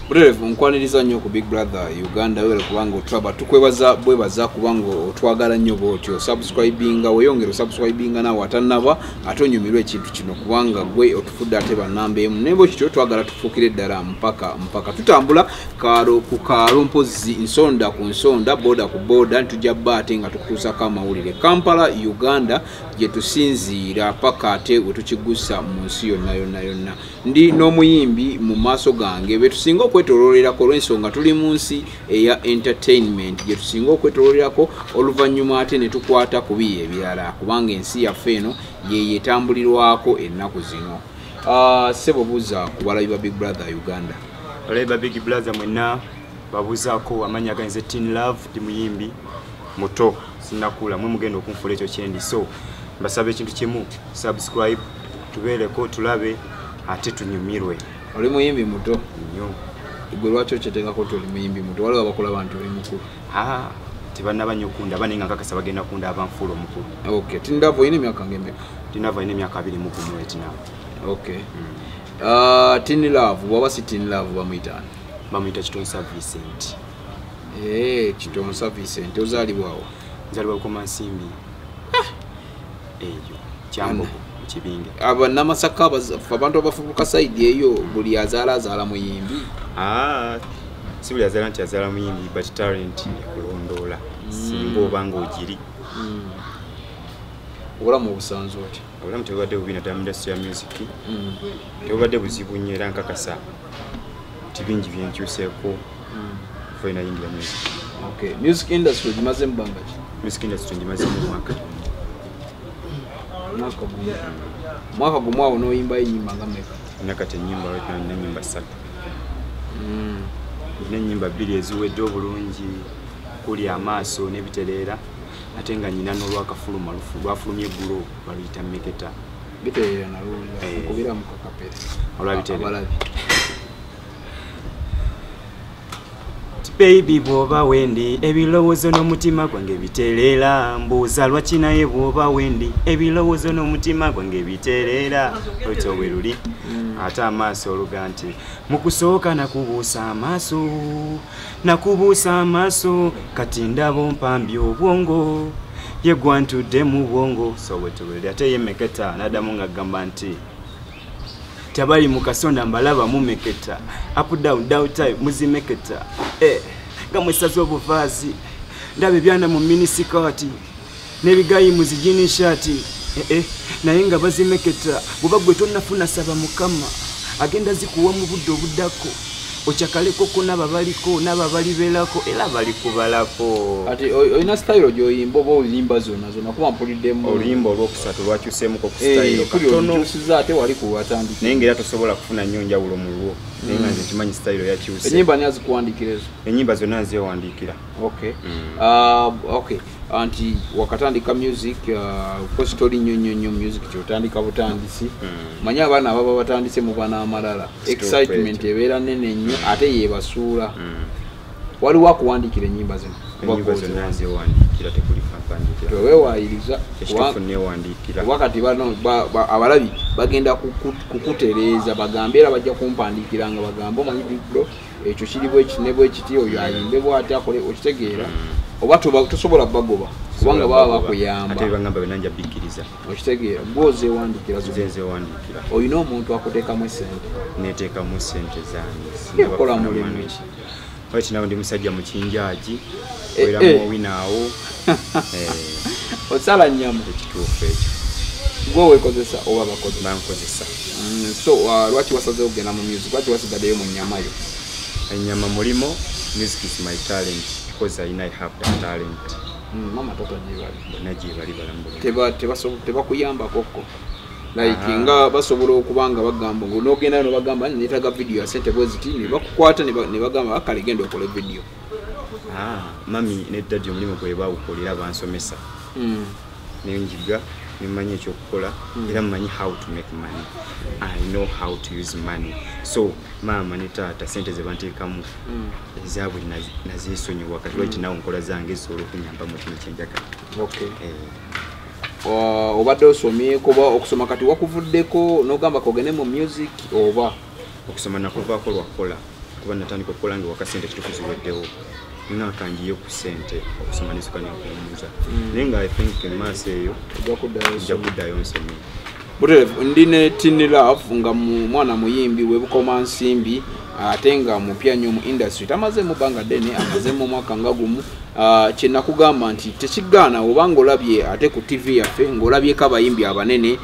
Burevu nkwaniriza nnyo ku Big Brother Uganda wele kubanga otulaba tukwebaza bwebaza kubanga otwagala nnyo bwotyo subscribinga weyongera subscribinga nawe atannaba atonyumirwa ekintu kino kubanga gwe otufudde ate bannamba emu nembo kityo twagala tufuukire ddala mpaka tutambula karo ku karo mpozi nsonda ku nsonda boda ku boda ntujja ate nga tukutuusako amawulire Kampala Uganda gye tusinziira paka ate wetukigusa mu nsi yonna ndi n'omuyimbi mu maaso gange betusinga okwetololerako olw'ensonga tuli mu nsi eya entertainment gye tusinga okwetololerako oluvannyuma ate ne tukwata ku biye ebirala kubanga ensi yaffe eno yeyetambulirwako ennaku zino. Sebo buuza ku balabi ba Big Brother Uganda. Balabi ba Big Brother mwenna babuuzaako amanya ganze Teen Love ndi muyimbi muto sinakula mwe mugenda okunfula ekyo kyendi so mbasaba ekintu kimu subscribe tubeereko tulabe ate tunyumirwe. Oli muyimbi muto nnyo gwe lwaki okyeteekako toli muyimbi muto waliwo abakulaba nti oli mukulu? tebannaba nnyo kunda banenga nkakasa bagenda kunda abanfuula omukulu. Okay, Teen Love olina emyaka ng'emmeka? Teen Love alina emyaka 21 etinaawo. Okay. Teen Love bwaba si Teen Love bamuyita ani? Bamuyita Kitonsa Vincent. Kitonsa Vincent ozaalibwawo? Nzaalibwa Komansimbi. Eyo Kyambogo mu Kibinge. Namasaka abantu abafubuka side eyo buli azaala muyimbi? Si buli azaala nti azaala muyimbi but talent ekulondoola singa obanga ogiri. Obulamu obusanze oti? Obulamu tebubadde bubi naddala mu industry ya music tebubadde buzibu nnyo era nkakasa nti bingi byenkyuseeko kufa inayingira music. Okay, music industry gimaze mbanga ki? Music industry ngimazemu mwaka mwaka gumu awo n'oyimba ennyimba nga mmeka? nakati ennyimba nina ennyimba 3 nina ennyimba 2 eziwedde obulungi kuli amaaso n'ebitereera ate nga nyina n'olwakafuluma lwafulumya eggulo baluyita mmeketa. Bitereera nalungi nkubira mu kakapere olwabitereera baby bwoba wendi ebilowoozo n'omutima gwange bitereera mbuuza lwaki naye bwoba wendi ebilowoozo n'omutima gwange bitereera otyo bwe luli ate amaaso oluga nti mu kusooka nakubuusa amaaso kati ndaba ompambye obwongo yegwa ntudde mu bwongo so bwe tubuli ate ye meketa n'addamu ng'agamba nti tabali mukasonda mbalaba mumeketa up down time muzimeketa nga mwesaza obuvaazi ndaba ebyana mu minisikati n'ebigayi muzijini shati naye nga bazimeketa bw'oba gwe tonnafuna saba mukama agenda zikuwa mu budde obuddako okyakalekoko n'ababaliko n'ababalibeerako era balikubalako. Ati olina style gy'oyimba oba oyimba zonna kuba mpuliddemu oluyimba olwokusatu lwakyuseemuko ku style katono ate wali kuwatandika naye ng'era tosobola kufuna nnyo njawulo mu lwo naye nga nze kimanyi style yakyuse. Ennyimba ni azikuwandiikira ezo? Ennyimba zonna nzeewandiikira. Okay. Anti wakatandika music story nnyo music kyotandika butandisi manya abaana ababa batandise mu bana amalala excitement ebeera nene nnyo ate yebasuula waliwo akuwandiikira ennyimba zino? Ennyimba zonna nzeewandiikira tekuli kampandikira weewayiriza ekituufu neewandiikira wakati bano abalabi bagenda kukutereeza bagambe era bajja kumpandiikira nga bagamba omanyi biblo ekyo kiri bwe kiti oyo ayimbe bw'ate akole okitegeera oba tosobola bagoba kubanga baba bakuyamba ate bagamba benanja bikkiriza okitegeera gwozeewandikira zeewandikira olina omuntu akuteekamu essente neteekamu essente zange kola mulimu ki wati nawo ndi musajja mu kinjaaji weramu owinaawo osala nnyama ekituufu ekyo gwe weekozesa oba bankozesa. So lwaki wasaze okugenda mu music lwaki wasigaddeyo mu nnyama yo? Ennyama mulimo music is my talent because I have that talent. Mama toto gyebali balambula tebakuyambako like nga basobola okubanga bagamba n'ogenda no bagamba netaga video ya sente bweziti ne bakukwata ne bagamba akale genda okola video. Mami ne daddy omulimu gwe bawukolera bansomesa nenjiga nimanyi ekyokukola era mmanyi how to make money. I know how to use money. So mama ne taata sente ze banteekamu ezaabwe nazeesonyiwa kati lwaki nawe nkola zange ezisobola okunyamba mu kino kyenjagala. Okay. Obadde osomyeko oba okusoma kati wakuvuddeko n'ogamba kogende mu music oba okusoma nakuvaako lwakola kuba natandika okukola nga wakasente kitukuziweddewo nakangiye ku ssente okusomanisuka n'okuwummuza naye nga I think emaaso eyo ojja kuddayo nsonyi. Buterevu ndi ne Tini Love nga mwana muyimbi webukoma nsimbi ate nga mupya nnyo mu industry tamaze mu banga ddene amaze mu mwaka nga gumu. Kye nakugamba nti tekigaana oba ng'olabye ate ku TV yaffe ng'olabyeko abayimbi abanene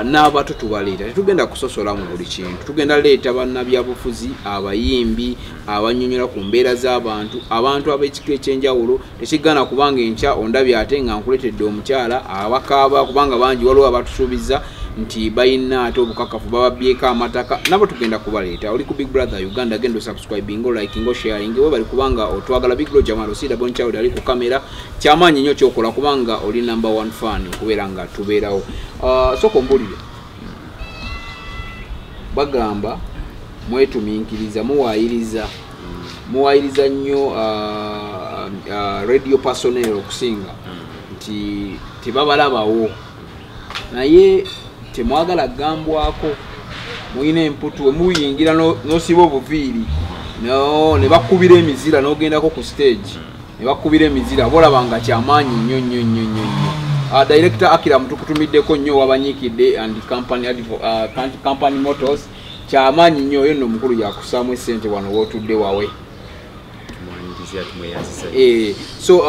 n'abato tubaleeta tetugenda kusosola mu buli kintu tugenda leeta bannabyabufuzi abayimbi abannyonnyola ku mbeera z'abantu abantu ab'ekika ekyenjawulo tekigaana kubanga enkya ondabye ate nga nkuleetedde omukyala abakaaba kubanga bangi waliwo abatusuubiza nti bayina ate obukakafu bababyeko amataka nabo tugenda kubaleeta oli ku Big Brother Uganda genda subscribing liking sharing we bali kubanga otwagala Big Bro Jamal osida bonchawo ali ku kamera kyamaanyi nnyo kyokola kubanga oli number 1 fan okubeera nga tubeerawo. Soko mbulire bagamba mwetuminkiriza muwayiriza nnyo radio personnel okusinga nti tebabalabawo naye temwagala gambwako muyina emputu muyingira nosiba obuviiri ne bakubira emizira n'ogendako ku stage ne bakubira emizira bolabanga kyamaanyi nnyo. Director Akira mutukutumiddeko nnyo wabanyikidde and company motors kyamaanyi nnyo yo nno mukulu yakusaamu essente wano wootudde wawe. So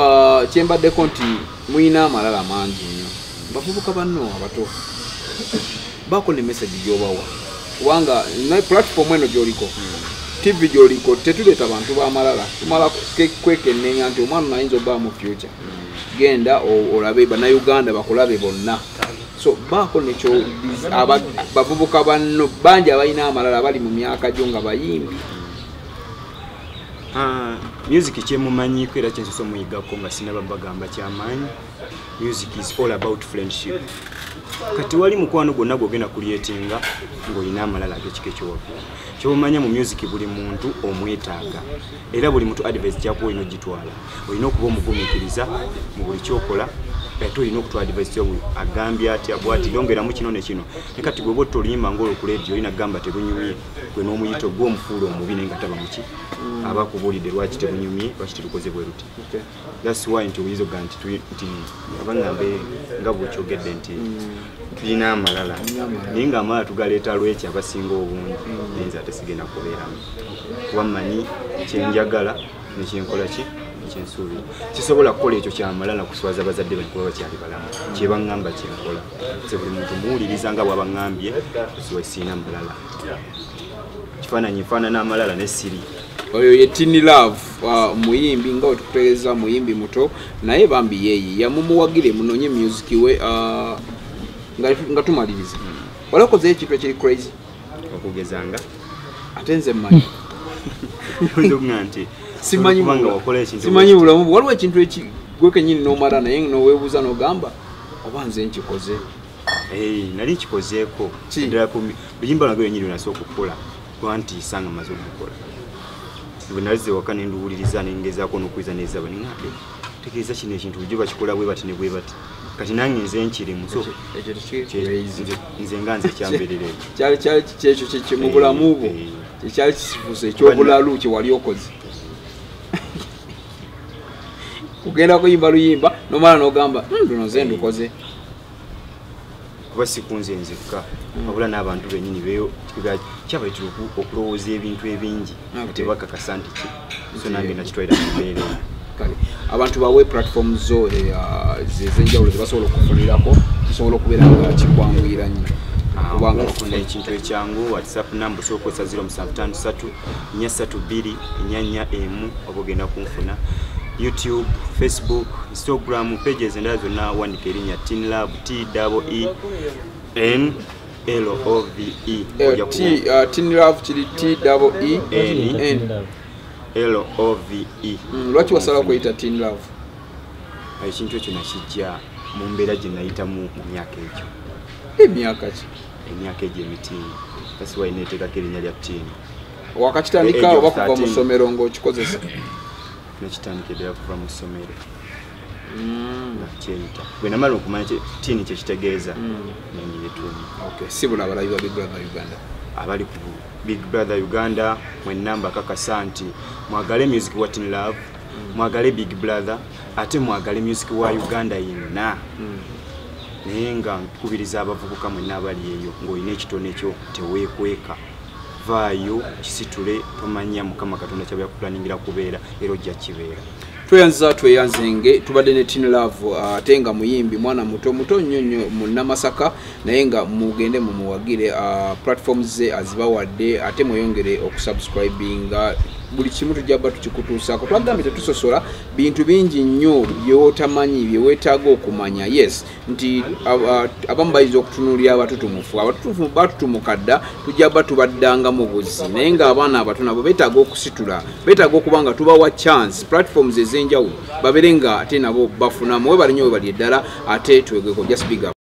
kyembaddeko nti muyina amalala mangi nnyo bavubuka banno abato bako ne message gyobawa kubanga na platform eno gyoliko TV gyoliko tetuleeta bantu b'amalala tumala kwekennenya nti omwana nayinza obba mu future genda olabe bannayuganda bakulabe bonna so bako nekyo bavubuka banno bangi abalina amalala bali mu myaka gyo nga bayimbi. Music kyemumanyiko era kyensoso muyigako nga sinaba bagamba kyamaanyi. Music is all about friendship. Kati wali mukwano gonna gogenda kulietinga ng'olina amalala ag'ekika ekyowaggulu kyomanya mu music buli muntu omwetaaga era buli muntu advice gyako olina ogitwala olina okuba omugumiikiriza mu buli kyokola ate olina okutwala advice yo agambye atya bwati yongeramu kino ne kino ne kati gwe bw'otta oluyimba ng'olwo ku radio olina gamba tebunyumye gwe n'omuyito gw'omufuula omubi naye nga taba muki aba akubuulidde lwaki tebunyumye lwaki terukoze bwe ruti. That's why nti oyinza oga nti abangambe nga bw'okyogedde nti tulina amalala naye ng'amalala tugaleeta lweki abasinga obungi nayenza ate sigenda kubeeramu kuba mmanyi kyenjagala nekyenkola ki ekyensuubira kisobola kukola ekyo kyamalala kuswaza bazadde bange kuba bakyali balamu kyebaŋŋamba kyenkola se buli muntu muwuliriza nga bw'abaŋŋambye siwe siina malala kifaananyi nfaanana amalala ne siri. Oyo ye Tini Love muyimbi nga otukutegeeza muyimbi muto naye bambi yeeyi yamumuwagire munonye music we nga tumaliriza walakoze ekintu ekiri crazy okugezanga ate nze mmanyi nti simanyi bulamu waliwo ekintu gwe kennyini n'omala naye n'oweebuuza n'ogamba oba nze nkikoze nali nkikozeeko ddala luyimba lwange lwenyini lwenasooka okukola lwantiisa nga maze okukola bwe nalize waka ne nduwuliriza ne ngezaako n'okwiza nezaba neŋŋambe tegeeza kino ekintu bujjo bakikola bwe bati ne bwe bati kati nange nze nkirimu so nze nga nze kyamberera kyali kyekyo kyekyo mu bulamu bwo kyekyali kisifuuse ekyobulalu kye wali okoze kugenda kuyimba luyimba nomala n'ogamba luno nze ndukoze kuba sikunze nzekka wabula n'abantu bennyini kyabaitira okulowooza ebintu ebingi tebakakasa nti ki so nange nakitwalira mu mbeera kale abantu bawe platform zo ez'enjawulo zebasobola okufunirako kisobola okubeera nga kikwanguyira nnyo kubanga ofuna ekintu ekyangu whatsapp number osobola okukozesa 0753 oba ogenda kunfuna YouTube, Facebook, Instagram, pages endala zonna wandika erinnya Tini Love TEENLOVE Tini Love kiri TEENLOVE. Lwaki wasala kweyita Tini Love? Ekintu ekyo nakijja mu mbeera gye nayitamu mu myaka egyo. Emyaka ki? Emyaka egyo emitiini. That's why neeteekako erinnya lya Tini. Wakakitandika oba kuva mu ssomero ng'okikozesa? Nakitandika ddala kuva mu ssomero. Nakyeyita. Bwe namala okumanya Tini kye kitegeeza. Nenyiyetuuma. Okay. Si bulabalabi ba Big Brother Uganda. abali ku Big Brother Uganda mwenna mbakakasa nti mwagale music what in love mwagale Big Brother ate mwagale music wa Uganda yenna naye nga nkubiriza abavubuka mwenna abali eyo ng'olina ekitone ekyo teweekweka vaayo kisitule tomanya Mukama Katonda kyaba yakupulaningira kubeera era ojja kibeera. Tweyanzenge tubadde ne Teen Love ate nga muyimbi mwana muto nnyo mu Namasaka naye nga mugende mumuwagire platforms ze azibawadde ate mweyongere okusubscribinga buli kimu tujjaba tukikutuusaako twagambe tetusosola bintu bingi nnyo byotamanyi byewetaaga okumanya yes nti abamu bayiza okutunuulira abatutumufu batutumukadda tujjaba tubaddanga mu buzzi naye nga abaana abato nabo beetaaga okusitula beetaaga okuba nga tubawa chance platforms ez'enjawulo babeere nga ate nabo bafunamu we bali nnyo we bali eddala ate twegeko just big up.